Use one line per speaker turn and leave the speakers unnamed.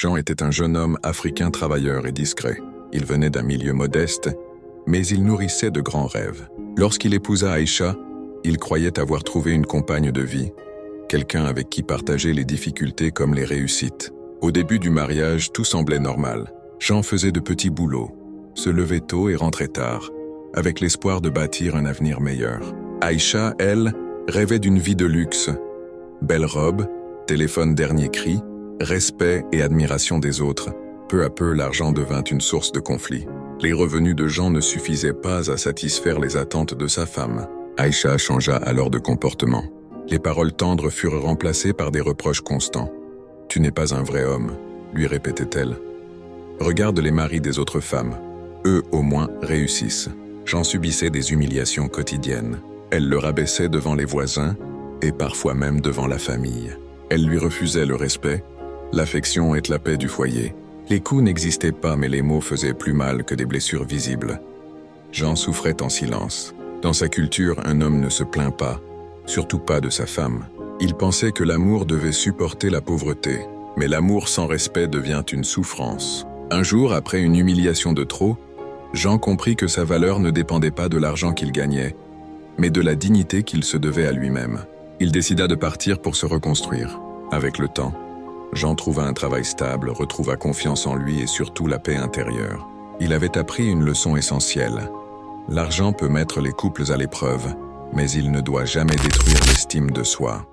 Jean était un jeune homme africain travailleur et discret. Il venait d'un milieu modeste, mais il nourrissait de grands rêves. Lorsqu'il épousa Aïcha, il croyait avoir trouvé une compagne de vie, quelqu'un avec qui partager les difficultés comme les réussites. Au début du mariage, tout semblait normal. Jean faisait de petits boulots, se levait tôt et rentrait tard, avec l'espoir de bâtir un avenir meilleur. Aïcha, elle, rêvait d'une vie de luxe. Belle robe, téléphone dernier cri, respect et admiration des autres. Peu à peu, l'argent devint une source de conflit. Les revenus de Jean ne suffisaient pas à satisfaire les attentes de sa femme. Aïcha changea alors de comportement. Les paroles tendres furent remplacées par des reproches constants. « Tu n'es pas un vrai homme », lui répétait-elle. « Regarde les maris des autres femmes. Eux, au moins, réussissent. » Jean subissait des humiliations quotidiennes. Elle le rabaissait devant les voisins et parfois même devant la famille. Elle lui refusait le respect, l'affection et la paix du foyer. Les coups n'existaient pas, mais les mots faisaient plus mal que des blessures visibles. Jean souffrait en silence. Dans sa culture, un homme ne se plaint pas, surtout pas de sa femme. Il pensait que l'amour devait supporter la pauvreté, mais l'amour sans respect devient une souffrance. Un jour, après une humiliation de trop, Jean comprit que sa valeur ne dépendait pas de l'argent qu'il gagnait, mais de la dignité qu'il se devait à lui-même. Il décida de partir pour se reconstruire. Avec le temps, Jean trouva un travail stable, retrouva confiance en lui et surtout la paix intérieure. Il avait appris une leçon essentielle. L'argent peut mettre les couples à l'épreuve, mais il ne doit jamais détruire l'estime de soi.